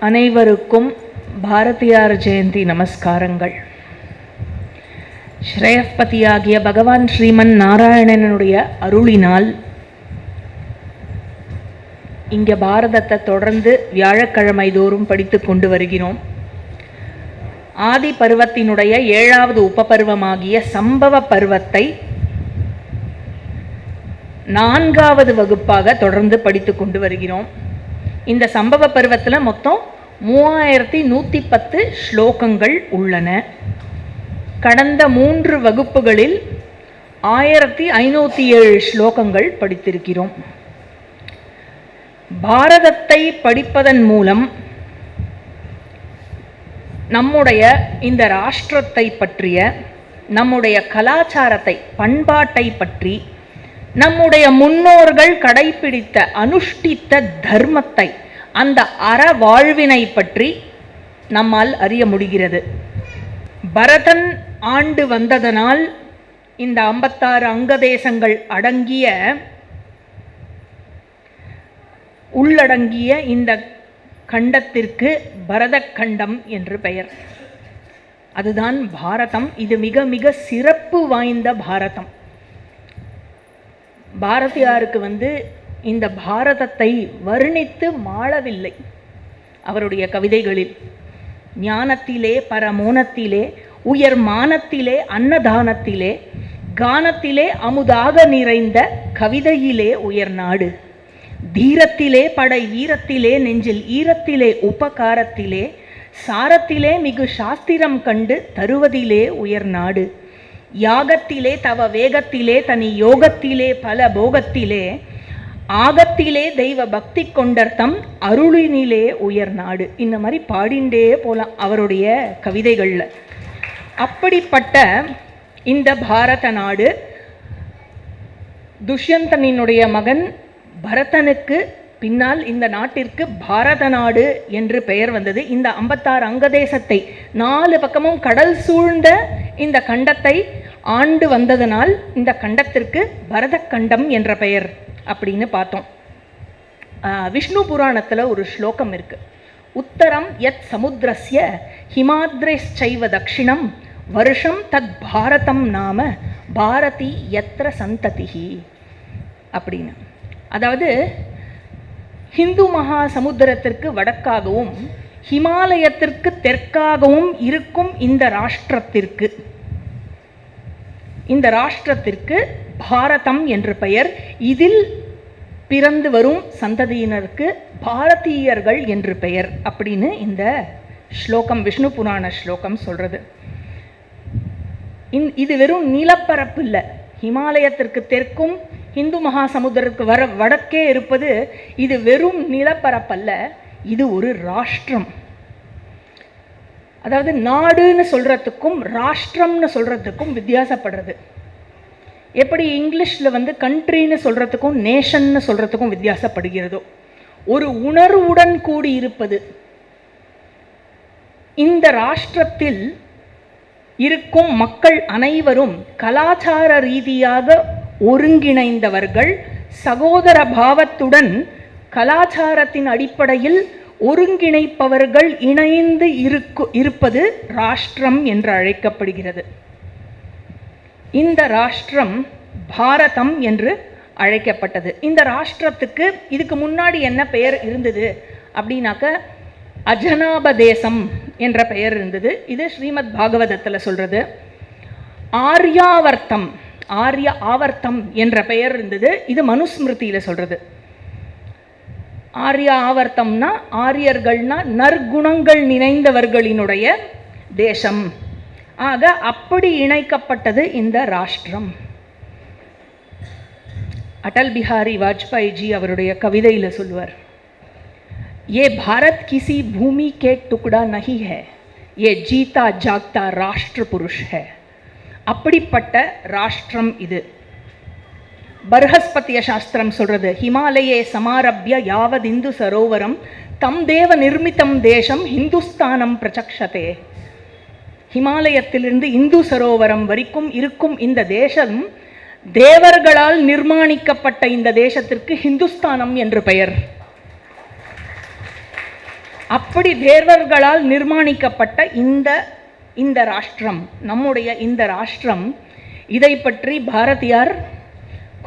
அனைவருக்கும் பாரதியார் ஜெயந்தி நமஸ்காரங்கள். ஸ்ரேயப்பதியாகிய பகவான் ஸ்ரீமன் நாராயணனுடைய அருளினால் இங்கே பாரதத்தை தொடர்ந்து வியாழக்கிழமை தோறும் படித்து கொண்டு வருகிறோம். ஆதி பருவத்தினுடைய 7வது உபபருவமாகிய சம்பவ பருவத்தை 4வது வகுப்பாக தொடர்ந்து படித்து கொண்டு வருகிறோம். இந்த சம்பவ பருவத்தில் மொத்தம் 3110 ஸ்லோகங்கள் உள்ளன. கடந்த 3 வகுப்புகளில் 1507 ஸ்லோகங்கள் படித்திருக்கிறோம். பாரதத்தை படிப்பதன் மூலம் நம்முடைய இந்த ராஷ்டிரத்தை பற்றிய, நம்முடைய கலாச்சாரத்தை, பண்பாட்டை பற்றி, நம்முடைய முன்னோர்கள் கடைபிடித்த அனுஷ்டித்த தர்மத்தை, அந்த அற வாழ்வினை பற்றி நம்மால் அறிய முடிகிறது. பரதன் ஆண்டு வந்ததனால் இந்த 56 அங்கதேசங்கள் உள்ளடங்கிய இந்த கண்டத்திற்கு பரத கண்டம் என்று பெயர். அதுதான் பாரதம். இது மிக மிக சிறப்பு வாய்ந்த பாரதம். பாரதியாருக்கு இந்த பாரதத்தை வர்ணித்து மாளவில்லை. அவருடைய கவிதைகளில் ஞானத்திலே, பரமோனத்திலே, உயர் மானத்திலே, அன்னதானத்திலே, கானத்திலே அமுதாக நிறைந்த கவிதையிலே உயர் நாடு, தீரத்திலே படை வீரத்திலே, நெஞ்சில் ஈரத்திலே உபகாரத்திலே, சாரத்திலே மிகு சாஸ்திரம் கண்டு தருவதிலே உயர் நாடு, யாகத்திலே தவ வேகத்திலே, தனி யோகத்திலே, பல போகத்திலே, ஆகத்திலே தெய்வ பக்தி கொண்டர்த்தம் அருளினிலே உயர் நாடு. இந்த மாதிரி பாடிண்டே போலாம் அவருடைய கவிதைகளில். அப்படிப்பட்ட இந்த பாரத நாடு, துஷ்யந்தனினுடைய மகன் பரதனுக்கு பின்னால் இந்த நாட்டிற்கு பாரத நாடு என்று பெயர் வந்தது. இந்த 56 அங்கதேசத்தை 4 பக்கமும் கடல் சூழ்ந்த இந்த கண்டத்தை ஆண்டு வந்ததனால் இந்த கண்டத்திற்கு பரத கண்டம் என்ற பெயர் அப்படின்னு பார்த்தோம். விஷ்ணு புராணத்தில் ஒரு ஸ்லோகம் இருக்கு. உத்தரம் யத் சமுத்திரஸ்ய ஹிமாத்ரேச்சைவ தக்ஷிணம் வருஷம் தத் பாரதம் நாம பாரதி யத்ர சந்ததிஹி அப்படின்னு. அதாவது ஹிந்து மகா சமுத்திரத்திற்கு வடக்காகவும் ஹிமாலயத்திற்கு தெற்காகவும் இருக்கும் இந்த ராஷ்டிரத்திற்கு பாரதம் என்று பெயர். இதில் பிறந்து வரும் சந்ததியினருக்கு பாரதீயர்கள் என்று பெயர் அப்படின்னு இந்த ஸ்லோகம், விஷ்ணு புராண ஸ்லோகம் சொல்றது. இது வெறும் நிலப்பரப்பு இல்லை. ஹிமாலயத்திற்கு தெற்கும் இந்து மகா சமுத்திரத்துக்கு வடக்கே இருப்பது இது வெறும் நிலப்பரப்பல்ல, இது ஒரு ராஷ்டிரம். அதாவது நாடுன்னு சொல்றதுக்கும் ராஷ்டிரம்னு சொல்றதுக்கும் வித்தியாசப்படுறது. எப்படி இங்கிலீஷில் கண்ட்ரின்னு சொல்றதுக்கும் நேஷன்னு சொல்றதுக்கும் வித்தியாசப்படுகிறதோ, ஒரு உணர்வுடன் கூடி இருப்பது. இந்த ராஷ்டிரத்தில் இருக்கும் மக்கள் அனைவரும் கலாச்சார ரீதியாக ஒருங்கிணைந்தவர்கள், சகோதர பாவத்துடன் கலாச்சாரத்தின் அடிப்படையில் ஒருங்கிணைப்பவர்கள், இணைந்து இருப்பது ராஷ்டிரம் என்று அழைக்கப்படுகிறது. இந்த ராஷ்டிரம் பாரதம் என்று அழைக்கப்பட்டது. இந்த ராஷ்டிரத்துக்கு இதுக்கு முன்னாடி என்ன பெயர் இருந்தது அப்படின்னாக்க அஜனாப தேசம் என்ற பெயர் இருந்தது. இது ஸ்ரீமத் பாகவதத்தில் சொல்றது. ஆர்ய ஆவர்த்தம் என்ற பெயர் இருந்தது. இது மனுஸ்மிருதியில் சொல்றது. ஆர்ய ஆவர்த்தம்னா ஆரியர்கள்னா நற்குணங்கள் நிறைந்தவர்களினுடைய தேசம். ஆக அப்படி இணைக்கப்பட்டது இந்த ராஷ்டிரம். அடல் பிஹாரி வாஜ்பாய்ஜி அவருடைய கவிதையில் சொல்லுவார், ये भारत किसी भूमि के टुकड़ा नहीं है, ये जीता जागता राष्ट्र पुरुष है. அப்படிப்பட்ட ராஷ்டிரம் இது. பர்ஹஸ்பத்திய சாஸ்திரம் சொல்றது, ஹிமாலயே சமாரப்ய யாவத் இந்து சரோவரம் தம் தேவ நிர்மிதம் தேசம் ஹிந்துஸ்தானம் பிரச்சக்ஷதே. ஹிமாலயத்திலிருந்து இந்து சரோவரம் வரைக்கும் இருக்கும் இந்த தேசம் தேவர்களால் நிர்மாணிக்கப்பட்ட இந்த தேசத்திற்கு ஹிந்துஸ்தானம் என்று பெயர். அப்படி தேவர்களால் நிர்மாணிக்கப்பட்ட இந்த ராஷ்டிரம், நம்முடைய இந்த ராஷ்டிரம், இதை பற்றி பாரதியார்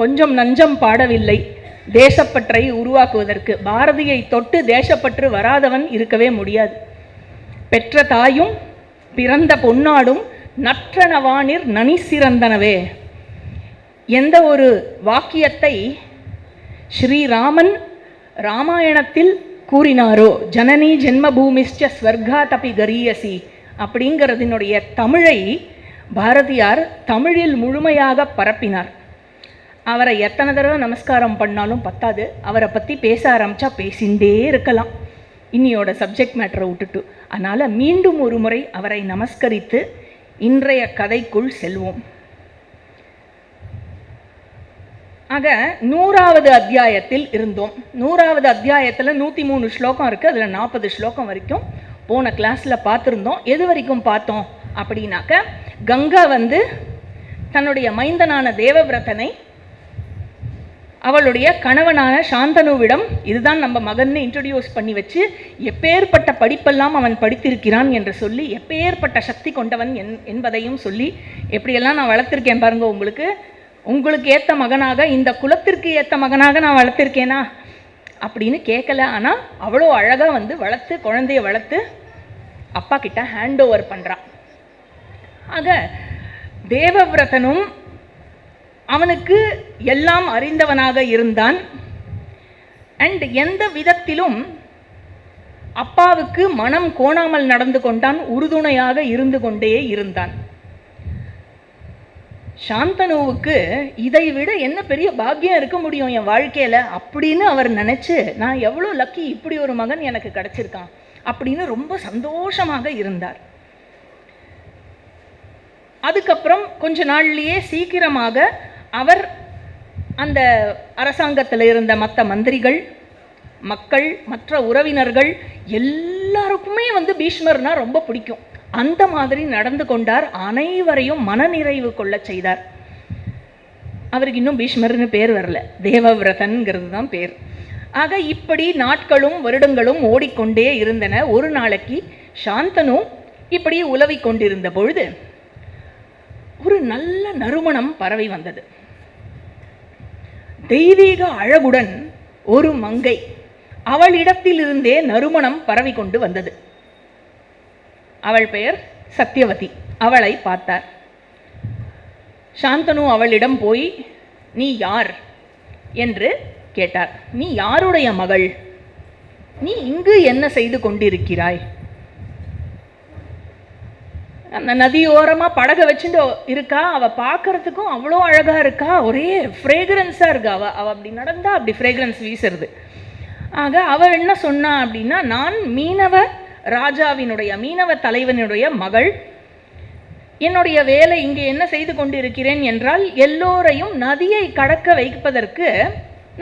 கொஞ்சம் நஞ்சம் பாடவில்லை. தேசப்பற்றை உருவாக்குவதற்கு பாரதியை தொட்டு தேசப்பற்று வராதவன் இருக்கவே முடியாது. பெற்ற தாயும் பிறந்த பொன்னாடும் நற்றனவானிர் நனி சிறந்தனவே. எந்த ஒரு வாக்கியத்தை ஸ்ரீராமன் ராமாயணத்தில் கூறினாரோ, ஜனனி ஜென்மபூமிஷ்ச ஸ்வர்கா தபி கரியசி அப்படிங்கிறதினுடைய தமிழை பாரதியார் தமிழில் முழுமையாக பரப்பினார். அவரை எத்தனை தடவை நமஸ்காரம் பண்ணாலும் பத்தாது. அவரை பற்றி பேச ஆரம்பித்தா பேசிகிட்டே இருக்கலாம், இன்னியோட சப்ஜெக்ட் மேட்டரை விட்டுட்டு. அதனால் மீண்டும் ஒரு முறை அவரை நமஸ்கரித்து இன்றைய கதைக்குள் செல்வோம். ஆக 100வது அத்தியாயத்தில் இருந்தோம். 100வது அத்தியாயத்தில் 103 ஸ்லோகம் இருக்குது. அதில் 40 ஸ்லோகம் வரைக்கும் போன கிளாஸில் பார்த்துருந்தோம். எது வரைக்கும் பார்த்தோம் அப்படின்னாக்க, கங்கா தன்னுடைய மைந்தனான தேவவிரதனை அவளுடைய கணவனான சாந்தனுவிடம் இதுதான் நம்ம மகன்னு இன்ட்ரடியூஸ் பண்ணி வச்சு, எப்பேற்பட்ட படிப்பெல்லாம் அவன் படித்திருக்கிறான் என்று சொல்லி, எப்பேற்பட்ட சக்தி கொண்டவன் என்பதையும் சொல்லி, எப்படியெல்லாம் நான் வளர்த்துருக்கேன் பாருங்க, உங்களுக்கு ஏற்ற மகனாக, இந்த குலத்திற்கு ஏற்ற மகனாக நான் வளர்த்துருக்கேனா அப்படின்னு கேட்கல. ஆனால் அவ்வளோ அழகாக வளர்த்து, குழந்தைய வளர்த்து அப்பா கிட்ட ஹேண்ட் ஓவர் பண்ணுறான். ஆக தேவவிரதனும் அவனுக்கு எல்லாம் அறிந்தவனாக இருந்தான். அண்ட் எந்த விதத்திலும் அப்பாவுக்கு மனம் கோணாமல் நடந்து கொண்டான், உறுதுணையாக இருந்து கொண்டே இருந்தான். சாந்தனுவுக்கு இதை விட என்ன பெரிய பாக்கியம் இருக்க முடியும் என் வாழ்க்கையில் அப்படின்னு அவர் நினச்சி, நான் எவ்வளோ லக்கி, இப்படி ஒரு மகன் எனக்கு கிடச்சிருக்கான் அப்படின்னு ரொம்ப சந்தோஷமாக இருந்தார். அதுக்கப்புறம் கொஞ்ச நாள்லேயே சீக்கிரமாக அவர் அந்த அரசாங்கத்தில் இருந்த மற்ற மந்திரிகள், மக்கள், மற்ற உறவினர்கள் எல்லாருக்குமே பீஷ்மர்னா ரொம்ப பிடிக்கும். அந்த மாதிரி நடந்து கொண்டார். அனைவரையும் மனநிறைவு கொள்ள செய்தார். அவருக்கு இன்னும் பீஷ்மர்னு பேர் வரல, தேவவிரதன்கிறது தான் பேர். ஆக இப்படி நாட்களும் வருடங்களும் ஓடிக்கொண்டே இருந்தன. ஒரு நாளைக்கு சாந்தனு இப்படி உலவிக் கொண்டிருந்த பொழுது ஒரு நல்ல நறுமணம் பரவி வந்தது. தெய்வீக அழகுடன் ஒரு மங்கை அவளிடத்திலிருந்தே நறுமணம் பரவி கொண்டு வந்தது. அவள் பெயர் சத்யவதி. அவளை பார்த்தார். சாந்தனு அவளிடம் போய், நீ யார் என்று கேட்டார். நீ யாருடைய மகள்? நீ இங்கு என்ன செய்து கொண்டிருக்கிறாய்? அந்த நதியோரமாக படகை வச்சுட்டு இருக்கா. அவள் பார்க்கறதுக்கும் அவ்வளோ அழகாக இருக்கா, ஒரே ஃப்ரேக்ரன்ஸாக இருக்கா. அவள் அப்படி நடந்தா அப்படி ஃப்ரேக்ரன்ஸ் வீசுறது. ஆக அவள் என்ன சொன்னா அப்படின்னா, நான் மீனவ ராஜாவினுடைய, மீனவ தலைவனுடைய மகள். என்னுடைய வேலை இங்கே என்ன செய்து கொண்டிருக்கிறேன் என்றால், எல்லோரையும் நதியை கடக்க வைப்பதற்கு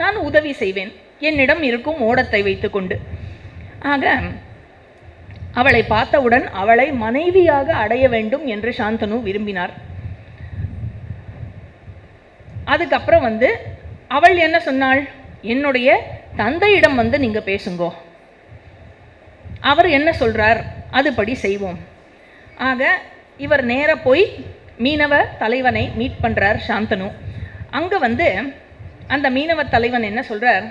நான் உதவி செய்வேன், என்னிடம் இருக்கும் ஓடத்தை வைத்துக்கொண்டு. ஆக அவளை பார்த்தவுடன் அவளை மனைவியாக அடைய வேண்டும் என்று சாந்தனு விரும்பினார். அதுக்கப்புறம் அவள் என்ன சொன்னாள், என்னுடைய தந்தையிடம் நீங்க பேசுங்கோ, அவர் என்ன சொல்றார் அதுபடி செய்வோம். ஆக இவர் நேர போய் மீனவ தலைவனை மீட் பண்றார் சாந்தனு. அங்க அந்த மீனவ தலைவன் என்ன சொல்றார்,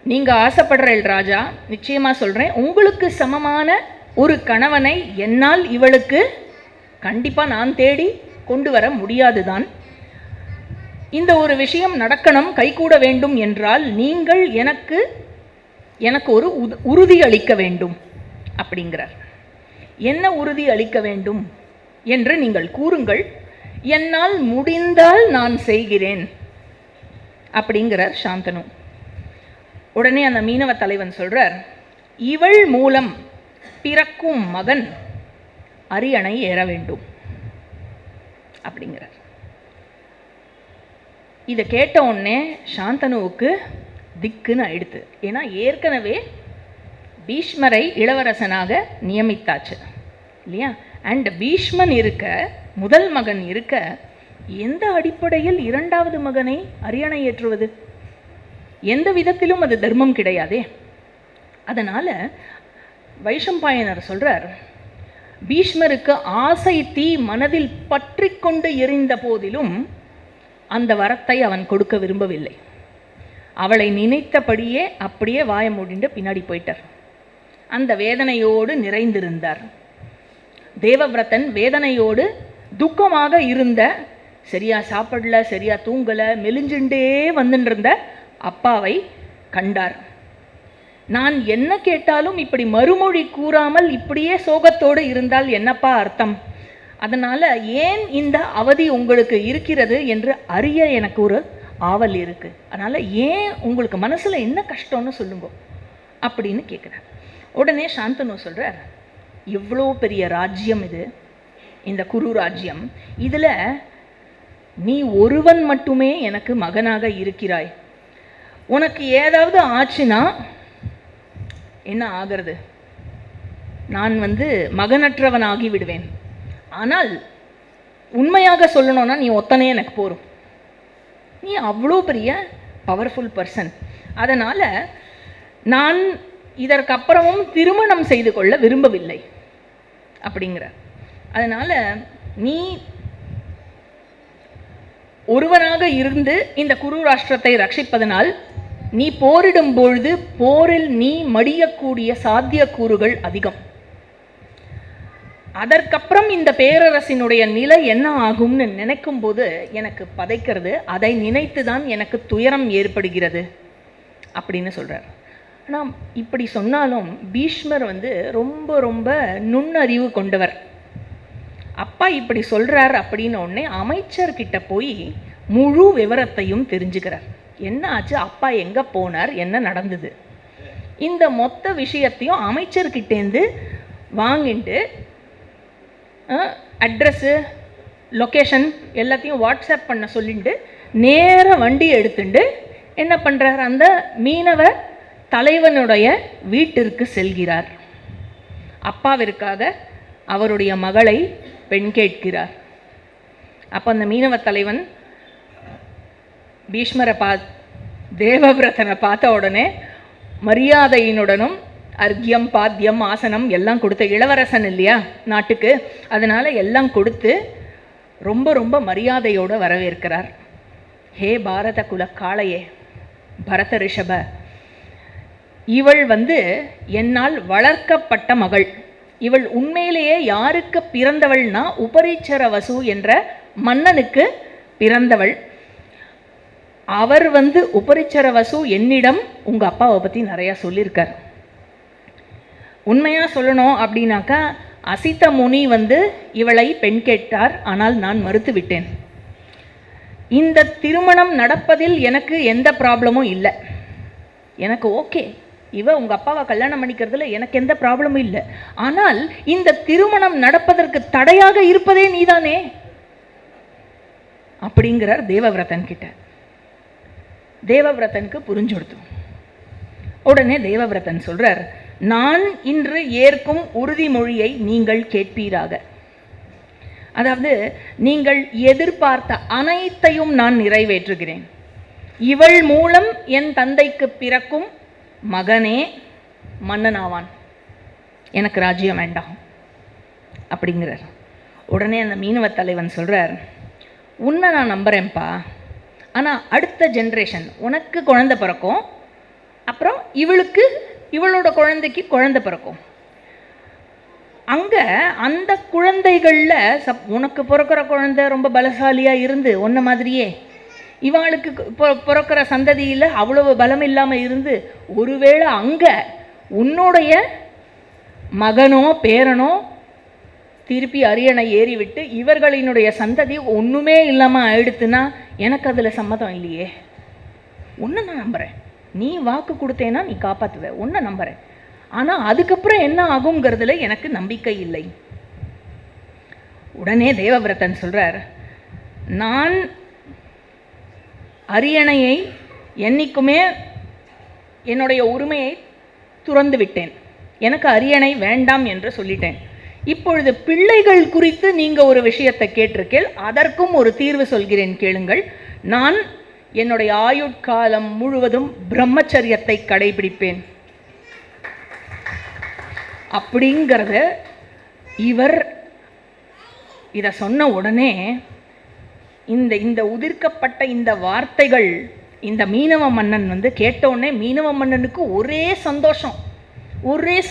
நீங்க ஆசைப்படுறீள் ராஜா, நிச்சயமா சொல்றேன், உங்களுக்கு சமமான ஒரு கணவனை என்னால் இவளுக்கு கண்டிப்பா நான் தேடி கொண்டு வர முடியாதுதான். இந்த ஒரு விஷயம் நடக்கணும், கைகூட வேண்டும் என்றால் நீங்கள் எனக்கு ஒரு உறுதி அளிக்க வேண்டும் அப்படிங்கிறார். என்ன உறுதி அளிக்க வேண்டும் என்று நீங்கள் கூறுங்கள், என்னால் முடிந்தால் நான் செய்கிறேன் அப்படிங்கிறார் சாந்தனு. உடனே அந்த மீனவ தலைவன் சொல்றார், இவள் மூலம் பிறக்கும் மகன் அரியணை ஏற வேண்டும் அப்படிங்கிறார். இதை கேட்ட உடனே சாந்தனுவுக்கு திக்குன்னு ஆயிடுத்து. ஏன்னா ஏற்கனவே பீஷ்மரை இளவரசனாக நியமித்தாச்சு இல்லையா? அண்ட் பீஷ்மன் இருக்க, முதல் மகன் இருக்க, எந்த அடிப்படையில் இரண்டாவது மகனை அரியணை ஏற்றுவது? எந்த விதத்திலும் அது தர்மம் கிடையாதே. அதனால் வைஷம்பாயனர் சொல்கிறார், பீஷ்மருக்கு ஆசை தீ மனதில் பற்றி கொண்டு எரிந்த போதிலும் அந்த வரத்தை அவன் கொடுக்க விரும்பவில்லை. அவளை நினைத்தபடியே அப்படியே வாய மூடிண்டு பின்னாடி போயிட்டார். அந்த வேதனையோடு நிறைந்திருந்தார். தேவவிரதன் வேதனையோடு துக்கமாக இருந்த, சரியா சாப்பிடல, சரியா தூங்கலை, மெலிஞ்சுண்டே வந்துட்டு அப்பாவை கண்டார். நான் என்ன கேட்டாலும் இப்படி மறுமொழி கூறாமல் இப்படியே சோகத்தோடு இருந்தால் என்னப்பா அர்த்தம்? அதனால் ஏன் இந்த அவதி உங்களுக்கு இருக்கிறது என்று அறிய எனக்கு ஒரு ஆவல் இருக்குது. அதனால் ஏன் உங்களுக்கு மனசில் என்ன கஷ்டம்னு சொல்லுங்க அப்படின்னு கேட்குறார். உடனே சாந்தனு சொல்கிறார், இவ்வளோ பெரிய ராஜ்யம் இது, இந்த குரு ராஜ்யம், இதில் நீ ஒருவன் மட்டுமே எனக்கு மகனாக இருக்கிறாய். உனக்கு ஏதாவது ஆச்சுன்னா என்ன ஆகிறது? நான் மகனற்றவனாகி விடுவேன். ஆனால் உண்மையாக சொல்லணும்னா நீ ஒத்தனே எனக்கு போரும். நீ அவ்வளோ பெரிய பவர்ஃபுல் பர்சன். அதனால் நான் இதற்கப்புறமும் திருமணம் செய்து கொள்ள விரும்பவில்லை அப்படிங்கிற. அதனால் நீ ஒருவனாக இருந்து இந்த குரு ராஷ்டிரத்தை ரட்சிப்பதனால் நீ போரிடும் பொழுது போரில் நீ மடியக்கூடிய சாத்தியக்கூறுகள் அதிகம். அதற்கப்புறம் இந்த பேரரசினுடைய நிலை என்ன ஆகும்னு நினைக்கும் போது எனக்கு பதைக்கிறது. அதை நினைத்து தான் எனக்கு துயரம் ஏற்படுகிறது அப்படின்னு சொல்கிறார். ஆனால் இப்படி சொன்னாலும் பீஷ்மர் ரொம்ப ரொம்ப நுண்ணறிவு கொண்டவர். அப்பா இப்படி சொல்கிறார் அப்படின்னு உடனே அமைச்சர்கிட்ட போய் முழு விவரத்தையும் தெரிஞ்சுக்கிறார். என்ன ஆச்சு, அப்பா எங்கே போனார், என்ன நடந்தது, இந்த மொத்த விஷயத்தையும் அமைச்சர்கிட்டேருந்து வாங்கிட்டு அட்ரஸ்ஸு லொக்கேஷன் எல்லாத்தையும் வாட்ஸ்அப் பண்ண சொல்லிட்டு நேராக வண்டி எடுத்துட்டு என்ன பண்ணுறார், அந்த மீனவ தலைவனுடைய வீட்டிற்கு செல்கிறார். அப்பாவிற்காக அவருடைய மகளை பெண் கேட்கிறார். அப்போ அந்த மீனவ தலைவன் பீஷ்மரை தேவவிரதனை பார்த்த உடனே மரியாதையினுடனும் அர்க்கியம் பாத்தியம் ஆசனம் எல்லாம் கொடுத்து, இளவரசன் இல்லையா நாட்டுக்கு, அதனால் எல்லாம் கொடுத்து ரொம்ப ரொம்ப மரியாதையோடு வரவேற்கிறார். ஹே பாரத குலக்காளையே, பரத ரிஷப, இவள் என்னால் வளர்க்கப்பட்ட மகள். இவள் உண்மையிலேயே யாருக்கு பிறந்தவள்னா உபரிச்சர வசு என்ற மன்னனுக்கு பிறந்தவள். அவர் உபரிச்சர வசு என்னிடம் உங்கள் அப்பாவை பற்றி நிறையா சொல்லியிருக்கார். உண்மையாக சொல்லணும் அப்படின்னாக்கா அசித்த முனி இவளை பெண் கேட்டார், ஆனால் நான் மறுத்து விட்டேன். இந்த திருமணம் நடப்பதில் எனக்கு எந்த ப்ராப்ளமும் இல்லை. எனக்கு ஓகே, உங்கள் அப்பாவை கல்யாணம் பண்ணிக்கிறதுல எனக்கு எந்த ப்ராப்ளமும் இல்லை. ஆனால் இந்த திருமணம் நடப்பதற்கு தடையாக இருப்பதே நீதானே அப்படிங்கிறார் தேவவிரதன் கிட்ட. தேவவிரதனுக்கு புரிஞ்சுடுத்து. உடனே தேவவிரதன் சொல்றார், நான் இன்று ஏற்கும் உறுதிமொழியை நீங்கள் கேட்பீராக. அதாவது நீங்கள் எதிர்பார்த்த அனைத்தையும் நான் நிறைவேற்றுகிறேன். இவள் மூலம் என் தந்தைக்கு பிறக்கும் மகனே மன்னனாவான், எனக்கு ராஜ்யம் வேண்டாம் அப்படிங்கிறார். உடனே அந்த மீனவ தலைவன் சொல்கிறார், உன்னை நான் நம்புகிறேன்ப்பா, ஆனால் அடுத்த ஜென்ரேஷன் உனக்கு குழந்தை பிறக்கும், அப்புறம் இவளோட குழந்தைக்கு குழந்தை பிறக்கும். அங்கே அந்த குழந்தைகளில் உனக்கு பிறக்கிற குழந்தை ரொம்ப பலசாலியாக இருந்து ஒன்றை மாதிரியே இவாளுக்கு பிறக்கிற சந்ததியில் அவ்வளவு பலம் இல்லாமல் இருந்து ஒருவேளை அங்கே உன்னுடைய மகனோ பேரனோ திருப்பி அரியணை ஏறிவிட்டு இவர்களினுடைய சந்ததி ஒன்றுமே இல்லாமல் ஆயிடுத்துன்னா எனக்கு அதில் சம்மதம் இல்லையே. ஒன்று நான் நம்புகிறேன், நீ வாக்கு கொடுத்தேன்னா நீ காப்பாற்றுவ, ஒன்று நம்புகிறேன். ஆனால் அதுக்கப்புறம் என்ன ஆகுங்கிறதுல எனக்கு நம்பிக்கை இல்லை. உடனே தேவவிரதன் சொல்கிறார், நான் அரியணையை என்னைக்குமே என்னுடைய உரிமையை துறந்து விட்டேன், எனக்கு அரியணை வேண்டாம் என்று சொல்லிட்டேன். இப்பொழுது பிள்ளைகள் குறித்து நீங்கள் ஒரு விஷயத்தை கேட்டிருக்கேள், அதற்கும் ஒரு தீர்வு சொல்கிறேன் கேளுங்கள். நான் என்னுடைய ஆயுட்காலம் முழுவதும் பிரம்மச்சரியத்தை கடைபிடிப்பேன். அப்படிங்கிறத இவர் இதை சொன்ன உடனே இந்த இந்த உதிர்க்கப்பட்ட இந்த வார்த்தைகள் இந்த மீனவ மன்னன் வந்து கேட்டவுடனே மீனவ மன்னனுக்கு ஒரே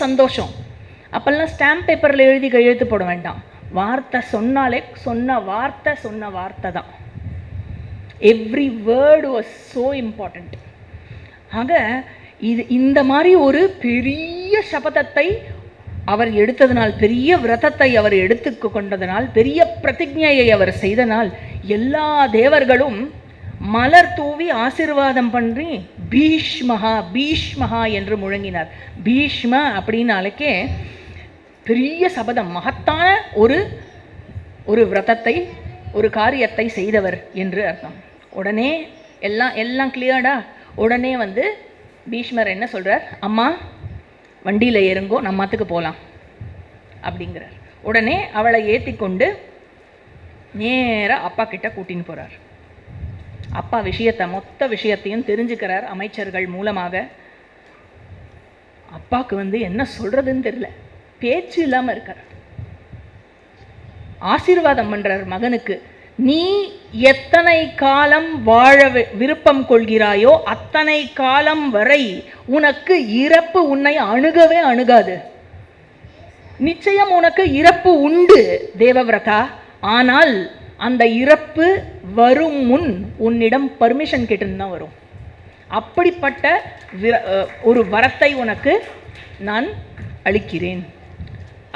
சந்தோஷம். அப்போல்லாம் ஸ்டாம்ப் பேப்பரில் எழுதி கையெழுத்து போட வேண்டாம். வார்த்தை சொன்னாலே சொன்ன வார்த்தை தான். Every word was so important. ஆக இந்த மாதிரி ஒரு பெரிய சபதத்தை அவர் எடுத்ததனால், பெரிய விரதத்தை அவர் எடுத்து கொண்டதனால், பெரிய பிரதிஜையை அவர் செய்தனால் எல்லா தேவர்களும் மலர் தூவி ஆசீர்வாதம் பண்ணி பீஷ்மஹா என்று முழங்கினார். பீஷ்ம அப்படின்னாலே பெரிய சபதம், மகத்தான ஒரு விரதத்தை, ஒரு காரியத்தை செய்தவர் என்று அர்த்தம். உடனே எல்லாம் கிளியர்டா. உடனே வந்து பீஷ்மர் என்ன சொல்கிறார், அம்மா வண்டியில் ஏறுங்கோ, நம்ம மாத்துக்கு போகலாம் அப்படிங்கிறார். உடனே அவளை ஏற்றி கொண்டு நேராக அப்பா கிட்ட கூட்டின்னு போகிறார். அப்பா மொத்த விஷயத்தையும் தெரிஞ்சுக்கிறார் அமைச்சர்கள் மூலமாக. அப்பாவுக்கு வந்து என்ன சொல்கிறதுன்னு தெரியல, பேச்சு இல்லாமல் இருக்கார். ஆசீர்வாதம் பண்ணுறார் மகனுக்கு. நீ எத்தனை காலம் வாழ விருப்பம் கொள்கிறாயோ அத்தனை காலம் வரை உனக்கு இறப்பு உன்னை அணுகவே அணுகாது. நிச்சயம் உனக்கு இறப்பு உண்டு தேவவிரதா. ஆனால் அந்த இறப்பு வரும் முன் உன்னிடம் பர்மிஷன் கேட்டுன்னு தான் வரும். அப்படிப்பட்ட ஒரு வரத்தை உனக்கு நான் அளிக்கிறேன்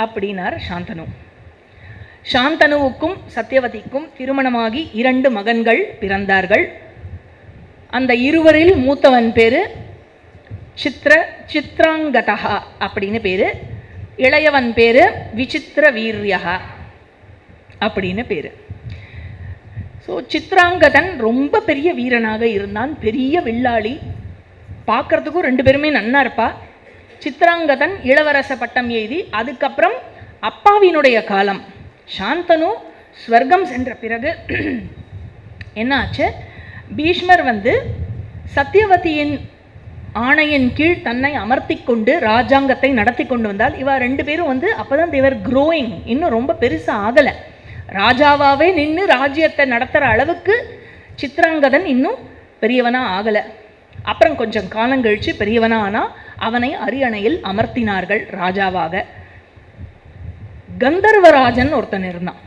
அப்படின்னார் சாந்தனு. சாந்தனுவுக்கும் சத்தியவதிக்கும் திருமணமாகி 2 மகன்கள் பிறந்தார்கள். அந்த இருவரில் மூத்தவன் பேரு சித்ராங்கதா அப்படின்னு பேரு, இளையவன் பேரு விசித்திர வீர்யா அப்படின்னு பேரு. ஸோ சித்ராங்கதன் ரொம்ப பெரிய வீரனாக இருந்தான், பெரிய வில்லாளி. பார்க்கறதுக்கும் 2 பேருமே நன்னா இருப்பா. சித்ராங்கதன் இளவரச பட்டம் எய்தி அதுக்கப்புறம் அப்பாவினுடைய காலம். சாந்தனு ஸ்வர்க்கம் சென்ற பிறகு என்ன ஆச்சு, பீஷ்மர் வந்து சத்தியவதியின் ஆணையின் கீழ் தன்னை அமர்த்தி கொண்டு ராஜாங்கத்தை நடத்தி கொண்டு வந்தால். இவ 2 பேரும் வந்து அப்போதான் தேவர் க்ரோயிங், இன்னும் ரொம்ப பெருசாக ஆகலை. ராஜாவாகவே நின்று ராஜ்யத்தை நடத்துகிற அளவுக்கு சித்ராங்கதன் இன்னும் பெரியவனாக ஆகலை. அப்புறம் கொஞ்சம் காலங்கழித்து பெரியவனாக ஆனால் அவனை அரியணையில் அமர்த்தினார்கள் ராஜாவாக. கந்தர்வராஜன் ஒருத்தன் இருந்தான்,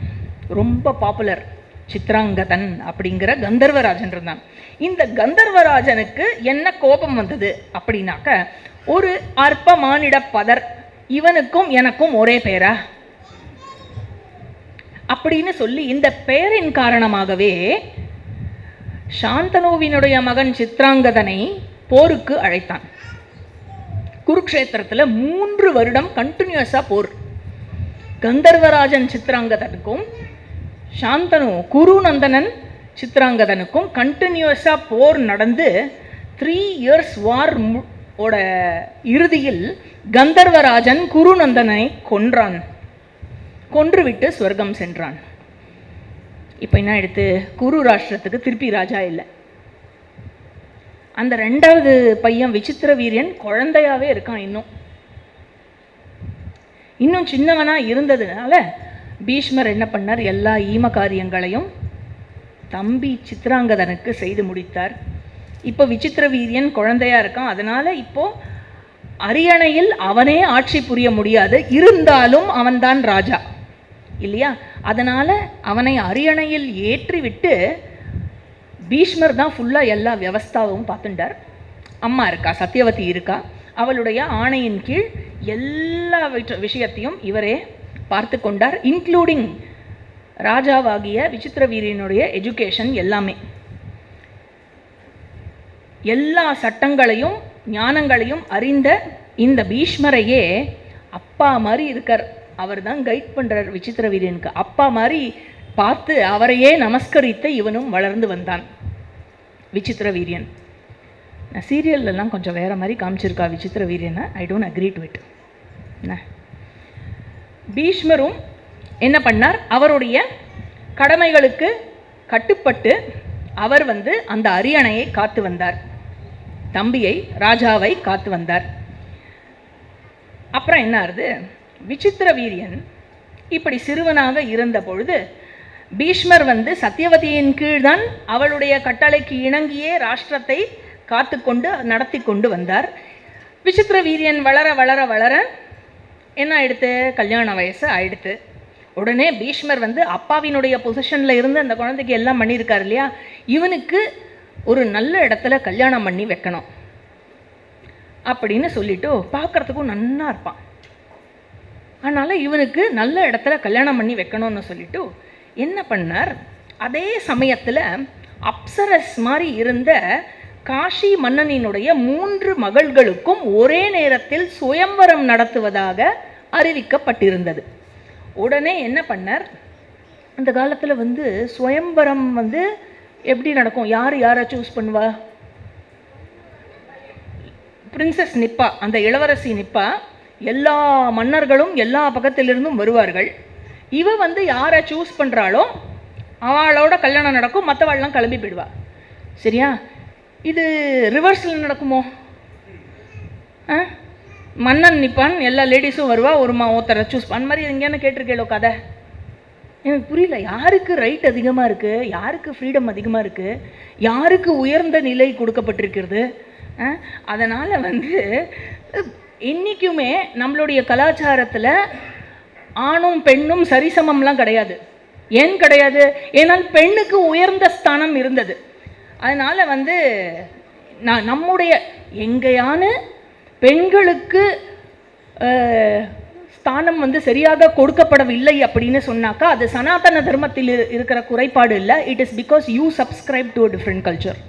ரொம்ப பாப்புலர். சித்ராங்கதன் அப்படிங்கிற கந்தர்வராஜன் இருந்தான். இந்த கந்தர்வராஜனுக்கு என்ன கோபம் வந்தது அப்படின்னாக்க, ஒரு அற்ப மானிட பதர், இவனுக்கும் எனக்கும் ஒரே பேரா அப்படின்னு சொல்லி இந்த பெயரின் காரணமாகவே சாந்தனுவினுடைய மகன் சித்ராங்கதனை போருக்கு அழைத்தான். குருக்ஷேத்திரத்தில் 3 வருடம் கண்டினியூஸாக போர். கந்தர்வராஜன் சித்ராங்கதனுக்கும் சாந்தனு குருநந்தனன் சித்ராங்கதனுக்கும் கண்டினியூஸாக போர் நடந்து 3 இயர்ஸ் வார் ஓட இறுதியில் கந்தர்வராஜன் குருநந்தனை கொன்றுவிட்டு ஸ்வர்க்கம் சென்றான். இப்போ என்ன எடுத்து, குரு ராஷ்டிரத்துக்கு திருப்பி ராஜா இல்லை. அந்த 2வது பையன் விசித்திர வீரியன் குழந்தையாவே இருக்கான். இன்னும் சின்னவனாக இருந்ததுனால பீஷ்மர் என்ன பண்ணார், எல்லா ஈம காரியங்களையும் தம்பி சித்ராங்கதனுக்கு செய்து முடித்தார். இப்போ விசித்திர வீரியன் குழந்தையாக இருக்கான். அதனால் இப்போது அரியணையில் அவனே ஆட்சி புரிய முடியாது, இருந்தாலும் அவன்தான் ராஜா இல்லையா? அதனால் அவனை அரியணையில் ஏற்றிவிட்டு பீஷ்மர் தான் ஃபுல்லாக எல்லா வியவஸ்தாவும் பார்த்துட்டார். அம்மா இருக்கா, சத்தியவதி இருக்கா, அவளுடைய ஆணையின் கீழ் எல்லா விஷயத்தையும் இவரே பார்த்து கொண்டார். இன்க்ளூடிங் ராஜாவாகிய விசித்திர வீரியனுடைய எஜுகேஷன் எல்லாமே. எல்லா சட்டங்களையும் ஞானங்களையும் அறிந்த இந்த பீஷ்மரையே அப்பா மாதிரி இருக்கார். அவர் தான் கைட் பண்ணுறார் விசித்திர வீரியனுக்கு. அப்பா மாதிரி பார்த்து அவரையே நமஸ்கரித்து இவனும் வளர்ந்து வந்தான் விசித்திர வீரியன். சீரியல்லாம் கொஞ்சம் வேறு மாதிரி காமிச்சிருக்கா விசித்திர வீரியனை. I don't agree to it. பீஷ்மரும் என்ன பண்ணார், அவருடைய கடமைகளுக்கு கட்டுப்பட்டு அவர் வந்து அந்த அரியணையை காத்து வந்தார், தம்பியை ராஜாவை காத்து வந்தார். அப்புறம் என்ன ஆகுது, விசித்திர வீரியன் இப்படி சிறுவனாக இருந்த பொழுது பீஷ்மர் வந்து சத்தியவதியின் கீழ்தான் அவளுடைய கட்டளைக்கு இணங்கியே ராஷ்டிரத்தை காத்து கொண்டு நடத்தி கொண்டு வந்தார். விசித்திர வீரியன் வளர வளர வளர என்ன ஆயிடுத்து, கல்யாண வயசு ஆயிடுத்து. உடனே பீஷ்மர் வந்து அப்பாவினுடைய பொசிஷனில் இருந்து அந்த குழந்தைக்கு எல்லாம் பண்ணியிருக்காரு இல்லையா, இவனுக்கு ஒரு நல்ல இடத்துல கல்யாணம் பண்ணி வைக்கணும் அப்படின்னு சொல்லிட்டு, பார்க்குறதுக்கும் நன்னா இருப்பான், அதனால் இவனுக்கு நல்ல இடத்துல கல்யாணம் பண்ணி வைக்கணும்னு சொல்லிட்டு என்ன பண்ணார், அதே சமயத்தில் அப்சரஸ் மாதிரி இருந்த காஷி மன்னனினுடைய 3 மகள்களுக்கும் ஒரே நேரத்தில் சுயம்வரம் நடத்துவதாக அறிவிக்கப்பட்டிருந்தது. உடனே என்ன பண்ணார், அந்த காலத்தில் வந்து சுயம்வரம் வந்து எப்படி நடக்கும், யார் யாரை சூஸ் பண்ணுவா, பிரின்சஸ் நிப்பா, அந்த இளவரசி நிப்பா, எல்லா மன்னர்களும் எல்லா பக்கத்திலிருந்தும் வருவார்கள். இவ வந்து யாரை சூஸ் பண்ணுறாளோ அவளோட கல்யாணம் நடக்கும், மற்றவாள்லாம் கிளம்பி போயிடுவா. சரியா, இது ரிவர்ஸில் நடக்குமோ, மன்னன் நிப்பான், எல்லா லேடிஸும் வருவா, ஒருத்தரை சூஸ் அந்த மாதிரி எங்கேயானு கேட்டிருக்கேளோ கதை, எனக்கு புரியல. யாருக்கு ரைட் அதிகமாக இருக்குது, யாருக்கு ஃப்ரீடம் அதிகமாக இருக்குது, யாருக்கு உயர்ந்த நிலை கொடுக்கப்பட்டிருக்கிறது. அதனால் வந்து இன்றைக்குமே நம்மளுடைய கலாச்சாரத்தில் ஆணும் பெண்ணும் சரிசமம்லாம் கிடையாது. ஏன் கிடையாது, ஏன்னால் பெண்ணுக்கு உயர்ந்த ஸ்தானம் இருந்தது. அதனால் வந்து நம்முடைய எங்கேயான பெண்களுக்கு ஸ்தானம் வந்து சரியாக கொடுக்கப்படவில்லை அப்படின்னு சொன்னாக்கா அது சனாதன தர்மத்தில் இருக்கிற குறைபாடு இல்லை, it is because you subscribe to a different culture.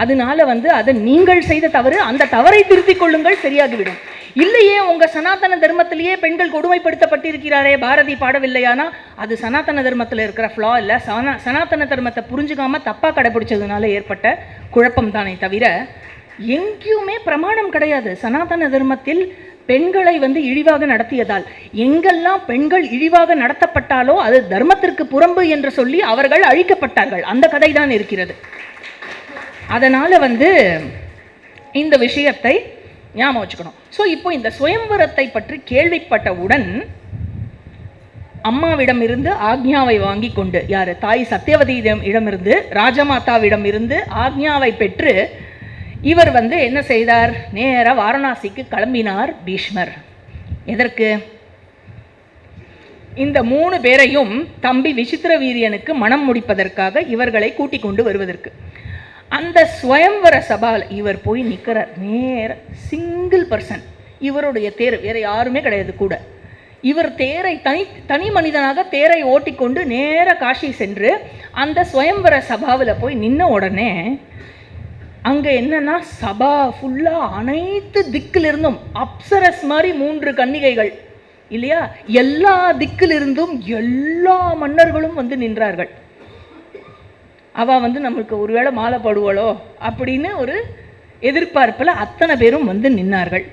அதனால வந்து அது நீங்கள் செய்த தவறு, அந்த தவறை திருத்திக் கொள்ளுங்கள், சரியாகிவிடும். இல்லையே உங்கள் சனாதன தர்மத்திலேயே பெண்கள் கொடுமைப்படுத்தப்பட்டிருக்கிறாரே, பாரதி பாடவில்லையானா அது சனாதன தர்மத்தில் இருக்கிற ஃப்ளா இல்லை, சனாதன தர்மத்தை புரிஞ்சுக்காமல் தப்பாக கடைப்பிடிச்சதுனால ஏற்பட்ட குழப்பம் தானே தவிர எங்கேயுமே பிரமாணம் கிடையாது. சனாதன தர்மத்தில் பெண்களை வந்து இழிவாக நடத்தியதால், எங்கெல்லாம் பெண்கள் இழிவாக நடத்தப்பட்டாலோ அது தர்மத்திற்கு புறம்பு என்று சொல்லி அவர்கள் அழிக்கப்பட்டார்கள், அந்த கதை தான் இருக்கிறது. அதனால் வந்து இந்த விஷயத்தை ஞாபகம் வச்சுக்கணும். ஸோ இப்போ இந்த சுயம்வரத்தை பற்றி கேள்விப்பட்டவுடன் அம்மாவிடம் இருந்து ஆக்ஞாவை வாங்கி கொண்டு, யார், தாய் சத்தியவதியிடமிருந்து, ராஜமாதாவிடம் இருந்து ஆக்ஞாவை பெற்று இவர் வந்து என்ன செய்தார், நேராக வாரணாசிக்கு கிளம்பினார் பீஷ்மர். எதற்கு, இந்த 3 பேரையும் தம்பி விசித்திர வீரியனுக்கு மனம் முடிப்பதற்காக இவர்களை கூட்டிக் கொண்டு வருவதற்கு. அந்த ஸ்வயம்வர சபாவில் இவர் போய் நிற்கிறார், நேர சிங்கிள் பர்சன், இவருடைய தேர், வேறு யாருமே கிடையாது கூட. இவர் தேரை தனி மனிதனாக தேரை ஓட்டிக்கொண்டு நேர காஷி சென்று அந்த ஸ்வயம்வர சபாவில் போய் நின்ன உடனே அங்கே என்னன்னா, சபா ஃபுல்லாக அனைத்து திக்கிலிருந்தும் அப்சரஸ் மாதிரி 3 கன்னிகைகள் இல்லையா, எல்லா திக்கிலிருந்தும் எல்லா மன்னர்களும் வந்து நின்றார்கள். அவள் வந்து நம்மளுக்கு ஒருவேளை மாலை போடுவாளோ அப்படின்னு ஒரு எதிர்பார்ப்பில் அத்தனை பேரும் வந்து நின்னார்கள்.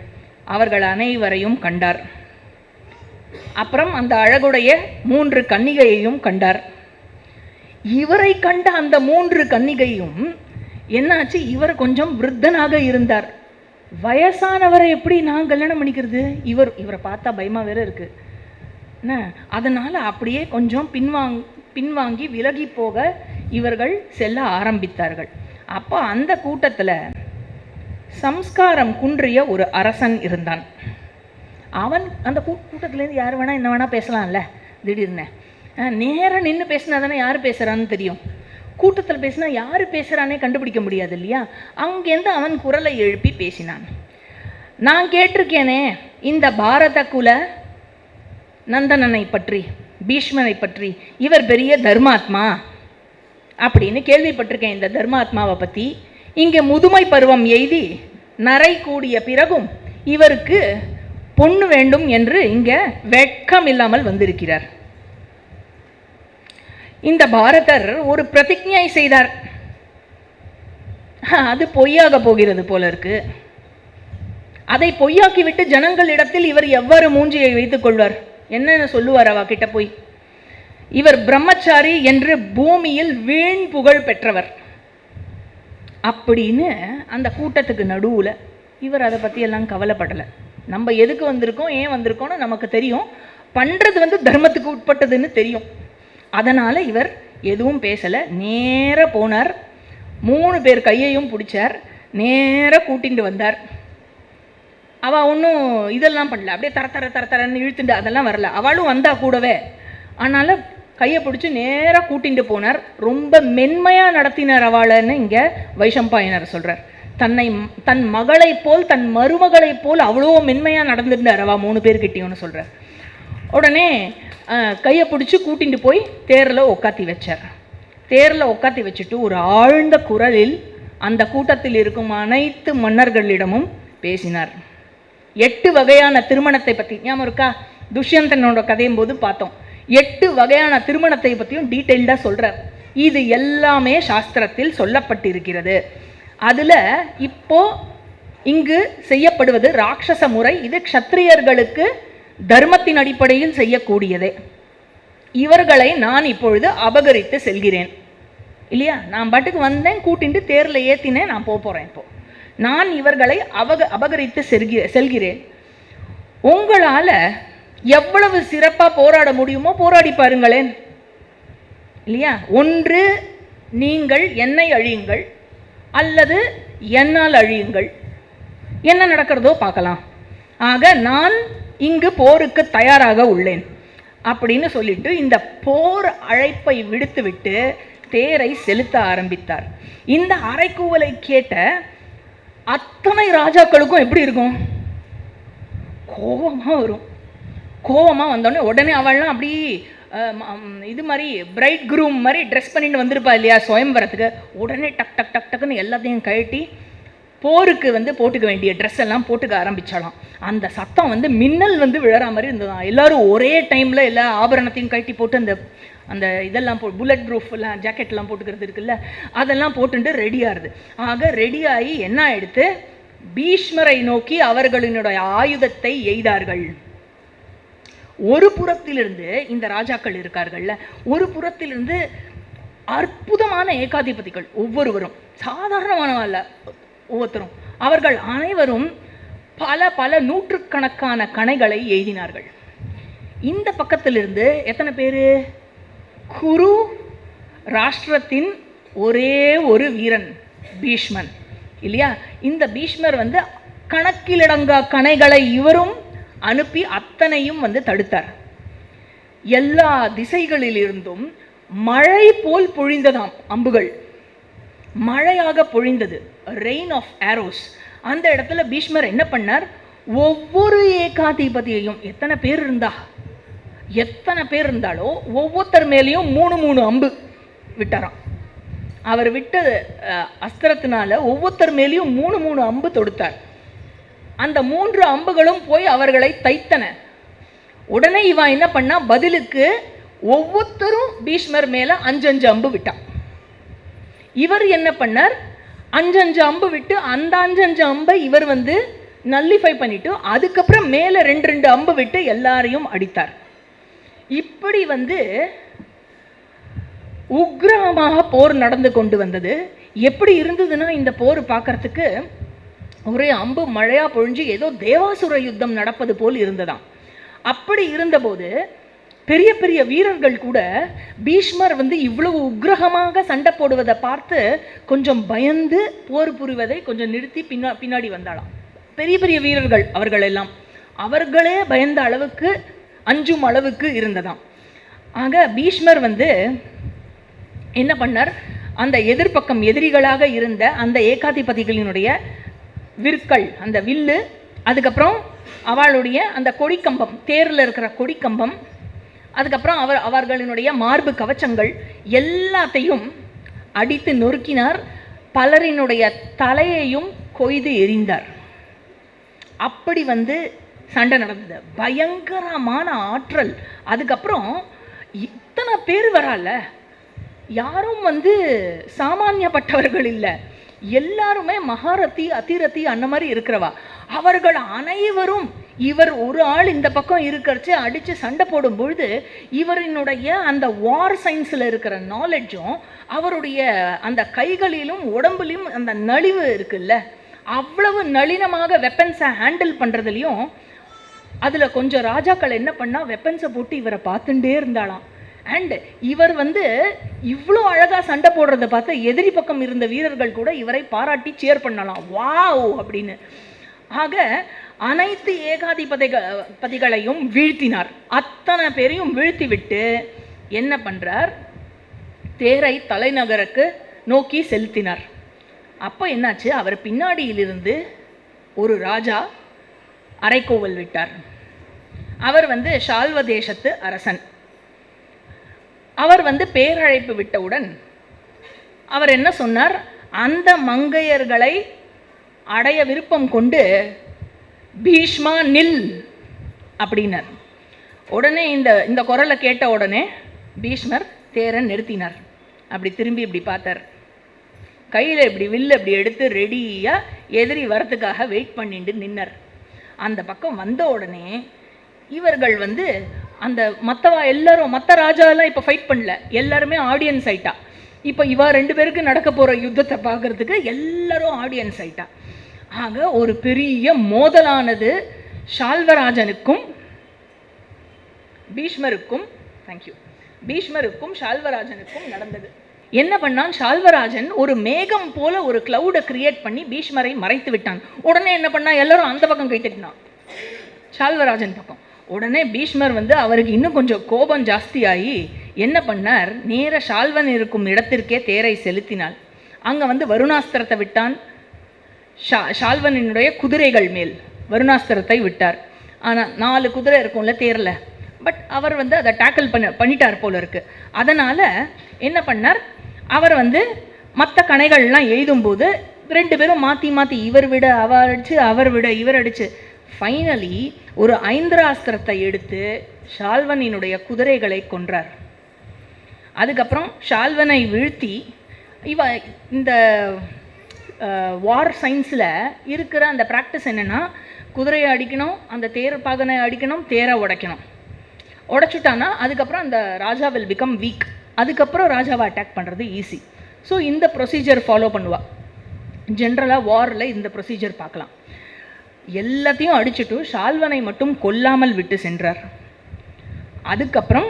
அவர்கள் அனைவரையும் கண்டார். அப்புறம் அந்த அழகுடைய 3 கன்னிகையையும் கண்டார். இவரை கண்ட அந்த 3 கன்னிகையும் என்னாச்சு, இவர் கொஞ்சம் விருத்தனாக இருந்தார். வயசானவரை எப்படி நான் கல்யாணம் பண்ணிக்கிறது, இவரை பார்த்தா பயமாக வேற இருக்கு என்ன, அதனால் அப்படியே கொஞ்சம் பின்வாங்கி விலகி போக இவர்கள் செல்ல ஆரம்பித்தார்கள். அப்போ அந்த கூட்டத்தில் சம்ஸ்காரம் குன்றிய ஒரு அரசன் இருந்தான். அவன் அந்த கூட்டத்திலேருந்து யார் வேணால் என்ன வேணால் பேசலாம்ல, திடீர்னு நேராக நின்று பேசினா தானே யார் பேசுகிறான்னு தெரியும். கூட்டத்தில் பேசினா யார் பேசுகிறானே கண்டுபிடிக்க முடியாது இல்லையா. அங்கேருந்து அவன் குரலை எழுப்பி பேசினான். நான் கேட்டிருக்கேனே இந்த பாரத குல நந்தனனை பற்றி, பீஷ்மனை பற்றி, இவர் பெரிய தர்மாத்மா அப்படின்னு கேள்விப்பட்டிருக்கேன். இந்த தர்மாத்மாவை பற்றி இங்கே முதுமை பருவம் எய்தி நரை கூடிய பிறகும் இவருக்கு பொண்ணு வேண்டும் என்று இங்கே வெட்கம் இல்லாமல் வந்திருக்கிறார். இந்த பாரதர் ஒரு பிரதிஜை செய்தார், அது பொய்யாக போகிறது போல இருக்கு. அதை பொய்யாக்கிவிட்டு ஜனங்களிடத்தில் இவர் எவ்வாறு மூஞ்சியை வைத்துக் கொள்வார், என்னன்னு சொல்லுவார் அவ கிட்ட போய், இவர் பிரம்மச்சாரி என்று பூமியில் வீண் புகழ் பெற்றவர் அப்படின்னு அந்த கூட்டத்துக்கு நடுவில் இவர் அதை பற்றி எல்லாம் கவலைப்படலை. நம்ம எதுக்கு வந்திருக்கோம், ஏன் வந்திருக்கோம்னு நமக்கு தெரியும், பண்ணுறது வந்து தர்மத்துக்கு உட்பட்டதுன்னு தெரியும். அதனால் இவர் எதுவும் பேசலை, நேராக போனார். 3 பேர் கையையும் பிடிச்சார், நேராக கூட்டிகிட்டு வந்தார். அவள் ஒன்றும் இதெல்லாம் பண்ணல, அப்படியே தரன்னு இழுத்துட்டு அதெல்லாம் வரல. அவளும் வந்தா கூடவே. அதனால் கையை பிடிச்சி நேராக கூட்டிகிட்டு போனார். ரொம்ப மென்மையாக நடத்தினார் அவளைன்னு இங்கே வைஷம்பாயனர் சொல்கிறார். தன் மகளை போல், தன் மருமகளை போல் அவ்வளோ மென்மையாக நடந்துட்டார் அவள் 3 பேர்கிட்டையும்னு சொல்கிறார். உடனே கையை பிடிச்சி கூட்டிகிட்டு போய் தேரில் உட்காத்தி வச்சார். தேரில் உட்காத்தி வச்சுட்டு ஒரு ஆழ்ந்த குரலில் அந்த கூட்டத்தில் இருக்கும் அனைத்து மன்னர்களிடமும் பேசினார். 8 வகையான திருமணத்தை பற்றி ஞாபகம் இருக்கா? துஷ்யந்தனோட கதையும் போது பார்த்தோம். 8 வகையான திருமணத்தை பற்றியும் டீட்டெயில்டாக சொல்கிறார். இது எல்லாமே சாஸ்திரத்தில் சொல்லப்பட்டிருக்கிறது. அதில் இப்போ இங்கு செய்யப்படுவது ராட்சச முறை. இது க்ஷத்திரியர்களுக்கு தர்மத்தின் அடிப்படையில் செய்யக்கூடியதே. இவர்களை நான் இப்பொழுது அபகரித்து செல்கிறேன் இல்லையா? நான் பாட்டுக்கு வந்தேன், கூட்டிட்டு தேரில் ஏற்றினேன், நான் போகிறேன். இப்போ நான் இவர்களை அபகரித்து செல்கிறேன். உங்களால் எவ்வளவு சிறப்பாக போராட முடியுமோ போராடி பாருங்களேன் இல்லையா? ஒன்று நீங்கள் என்னை அழியுங்கள், அல்லது என்னால் அழியுங்கள், என்ன நடக்கிறதோ பார்க்கலாம். ஆக நான் இங்கு போருக்கு தயாராக உள்ளேன் அப்படின்னு சொல்லிட்டு இந்த போர் அழைப்பை விடுத்துவிட்டு தேரை செலுத்த ஆரம்பித்தார். இந்த அறைக்கூவலை கேட்ட அத்தனை ராஜாக்களுக்கும் எப்படி இருக்கும்? கோபமாக வரும். கோபமாக வந்தோடனே உடனே அவள்லாம் அப்படி இது மாதிரி பிரைட் குரூம் மாதிரி ட்ரெஸ் பண்ணிட்டு வந்திருப்பா இல்லையா சுயம்பரத்துக்கு. உடனே டக் டக் டக் டக்குன்னு எல்லாத்தையும் கழட்டி போருக்கு போட்டுக்க வேண்டிய ட்ரெஸ் எல்லாம் போட்டுக்க ஆரம்பிச்சாலாம். அந்த சத்தம் மின்னல் விழற மாதிரி இருந்ததான். எல்லாரும் ஒரே டைமில் எல்லா ஆபரணத்தையும் கழட்டி போட்டு அந்த இதெல்லாம் புல்லட் ப்ரூஃப்லாம் ஜாக்கெட்லாம் போட்டுக்கிறது இருக்குல்ல, அதெல்லாம் போட்டுட்டு ரெடியாகுது. ஆக ரெடியாகி என்ன எடுத்து பீஷ்மரை நோக்கி அவர்களினுடைய ஆயுதத்தை எய்தார்கள். ஒரு புறத்திலிருந்து இந்த ராஜாக்கள் இருக்கார்கள்ல, ஒரு புறத்திலிருந்து அற்புதமான ஏகாதிபதிகள் ஒவ்வொருவரும், சாதாரணமானவல்ல ஒவ்வொருத்தரும். அவர்கள் அனைவரும் பல பல நூற்றுக்கணக்கான கணைகளை எய்தினார்கள். இந்த பக்கத்திலிருந்து எத்தனை பேர்? குரு ராஷ்டிரத்தின் ஒரே ஒரு வீரன் பீஷ்மன் இல்லையா? இந்த பீஷ்மர் கணக்கிலடங்கா கணைகளை இவரும் அனுப்பி அத்தனையும் தடுத்தார். எல்லா திசைகளிலிருந்தும் மழை போல் பொழிந்ததாம் அம்புகள், மழையாக பொழிந்தது, ரெயின் ஆஃப் ஆரோஸ். அந்த இடத்துல பீஷ்மர் என்ன பண்ணார்? ஒவ்வொரு ஏகாதிபதியையும் எத்தனை பேர் இருந்தாலோ ஒவ்வொருத்தர் மேலேயும் 3 அம்பு விட்டாராம். அவர் விட்ட அஸ்திரத்தினால ஒவ்வொருத்தர் மேலேயும் 3 அம்பு தொடுத்தார். அந்த 3 அம்புகளும் போய் அவர்களை தைத்தன. உடனே இவன் என்ன பண்ணா? பதிலுக்கு ஒவ்வொருத்தரும் பீஷ்மர் மேல 5 அம்பு விட்டான். இவர் என்ன பண்ணார்? 5 அம்பு விட்டு அந்த 5 அம்பை இவர் நல்லிஃபை பண்ணிட்டு அதுக்கப்புறம் மேல 2 அம்பு விட்டு எல்லாரையும் அடித்தார். இப்படி உக்ரமாக போர் நடந்து கொண்டு வந்தது. எப்படி இருந்ததுன்னா இந்த போர் பார்க்கறதுக்கு ஒரே அம்பு மழையா பொழிஞ்சு ஏதோ தேவாசுர யுத்தம் நடப்பது போல் இருந்ததாம். அப்படி இருந்தபோது பெரிய பெரிய வீரர்கள் கூட பீஷ்மர் இவ்வளவு உக்ரகமாக சண்டை போடுவதை பார்த்து கொஞ்சம் பயந்து போர் புரிவதை கொஞ்சம் நிறுத்தி பின்னாடி வந்தாலாம். பெரிய பெரிய வீரர்கள் அவர்கள் எல்லாம் அவர்களே பயந்த அளவுக்கு அஞ்சும் அளவுக்கு இருந்ததாம். ஆக பீஷ்மர் என்ன பண்ணார்? அந்த எதிர்பக்கம் எதிரிகளாக இருந்த அந்த ஏகாதிபதிகளினுடைய விற்கள், அந்த வில்லு, அதுக்கப்புறம் அவளுடைய அந்த கொடிக்கம்பம், தேரில் இருக்கிற கொடிக்கம்பம், அதுக்கப்புறம் அவர்களினுடைய மார்பு கவச்சங்கள் எல்லாத்தையும் அடித்து நொறுக்கினார். பலரினுடைய தலையையும் கொய்து எறிந்தார். அப்படி சண்டை நடந்தது. பயங்கரமான ஆற்றல். அதுக்கப்புறம் இத்தனை பேர் வரால, யாரும் சாமானியப்பட்டவர்கள் இல்லை, எல்லாருமே மகாரதி அதிரதி அந்த மாதிரி இருக்கிறவா. அவர்கள் அனைவரும் இவர் ஒரு ஆள் இந்த பக்கம் இருக்கிறச்சு அடித்து சண்டை போடும் பொழுது இவரினுடைய அந்த வார் சயின்ஸில் இருக்கிற நாலெட்ஜும் அவருடைய அந்த கைகளிலும் உடம்புலையும் அந்த நலிவு இருக்குல்ல, அவ்வளவு நளினமாக வெப்பன்ஸை ஹேண்டில் பண்ணுறதுலையும் அதில் கொஞ்சம் ராஜாக்கள் என்ன பண்ணால் வெப்பன்ஸை போட்டு இவரை பார்த்துட்டே இருந்தாலாம். அண்ட் இவர் வந்து இவ்வளோ அழகாக சண்டை போடுறத பார்த்து எதிரி பக்கம் இருந்த வீரர்கள் கூட இவரை பாராட்டி சேர் பண்ணலாம், வாவ் அப்படின்னு. ஆக அனைத்து ஏகாதிபதிகளையும் வீழ்த்தினார். அத்தனை பேரையும் வீழ்த்தி விட்டு என்ன பண்ணுறார், தேரை தலைநகருக்கு நோக்கி செலுத்தினார். அப்போ என்னாச்சு, அவர் பின்னாடியிலிருந்து ஒரு ராஜா அரைக்கோவல் விட்டார். அவர் வந்து ஷால்வ தேசத்து அரசன். அவர் வந்து பேரழைப்பு விட்டவுடன் அவர் என்ன சொன்னார், அந்த மங்கையர்களை அடைய விருப்பம் கொண்டு பீஷ்மா நில் அப்படின்னார். உடனே இந்த குரலை கேட்ட உடனே பீஷ்மர் தேரை நிறுத்தினார். அப்படி திரும்பி இப்படி பார்த்தார். கையில் இப்படி வில்லு அப்படி எடுத்து ரெடியாக எதிரி வரத்துக்காக வெயிட் பண்ணிட்டு நின்னார். அந்த பக்கம் வந்த உடனே இவர்கள் வந்து அந்த மற்றவா எல்லாரும், மற்ற ராஜாவெல்லாம் இப்போ ஃபைட் பண்ணல, எல்லாருமே ஆடியன்ஸ் ஆயிட்டா. இப்போ இவா 2 பேருக்கு நடக்க போகிற யுத்தத்தை பார்க்கறதுக்கு எல்லாரும் ஆடியன்ஸ் ஆயிட்டா. ஆக ஒரு பெரிய மோதலானது ஷால்வராஜனுக்கும் பீஷ்மருக்கும் ஷால்வராஜனுக்கும் நடந்தது. என்ன பண்ணான், ஷால்வராஜன் ஒரு மேகம் போல ஒரு கிளவுடை கிரியேட் பண்ணி பீஷ்மரை மறைத்து விட்டான். உடனே என்ன பண்ணா, எல்லாரும் அந்த பக்கம் கை தட்டினான், ஷால்வராஜன் பக்கம். உடனே பீஷ்மர் வந்து அவருக்கு இன்னும் கொஞ்சம் கோபம் ஜாஸ்தியாகி என்ன பண்ணார், நேர ஷால்வன் இருக்கும் இடத்திற்கே தேரை செலுத்தினாள். அங்கே வந்து வருணாஸ்திரத்தை விட்டான். ஷால்வனினுடைய குதிரைகள் மேல் வருணாஸ்திரத்தை விட்டார். ஆனால் 4 குதிரை இருக்கும்ல தேரில், பட் அவர் வந்து அதை டேக்கிள் பண்ணிட்டார் போல இருக்கு. அதனால் என்ன பண்ணார், அவர் வந்து மற்ற கணைகள்லாம் எய்தும்போது 2 பேரும் மாற்றி மாற்றி இவர் விட அவர் அடிச்சு, அவர் விட இவர் அடிச்சு, ஃபைனலி ஒரு ஐந்திராஸ்திரத்தை எடுத்து ஷால்வனினுடைய குதிரைகளை கொன்றார். அதுக்கப்புறம் ஷால்வனை வீழ்த்தி இந்த வார் சயின்ஸில் இருக்கிற அந்த ப்ராக்டிஸ் என்னென்னா, குதிரையை அடிக்கணும், அந்த தேர் பாகனை அடிக்கணும், தேரை உடைக்கணும். உடைச்சுட்டானா அதுக்கப்புறம் அந்த ராஜா வில் பிகம் வீக். அதுக்கப்புறம் ராஜாவை அட்டாக் பண்ணுறது ஈஸி. ஸோ இந்த ப்ரொசீஜர் ஃபாலோ பண்ணுவா. ஜென்ரலாக வாரில் இந்த ப்ரொசீஜர் பார்க்கலாம். எல்லாத்தையும் அடிச்சுட்டு ஷால்வனை மட்டும் கொல்லாமல் விட்டு சென்றார். அதுக்கப்புறம்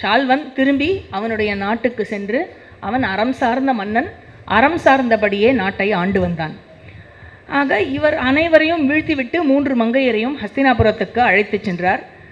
ஷால்வன் திரும்பி அவனுடைய நாட்டுக்கு சென்று அவன் அறம் சார்ந்த மன்னன், அறம் சார்ந்தபடியே நாட்டை ஆண்டு வந்தான். ஆக இவர் அனைவரையும் வீழ்த்திவிட்டு 3 மங்கையரையும் ஹஸ்தினாபுரத்துக்கு அழைத்து சென்றார்.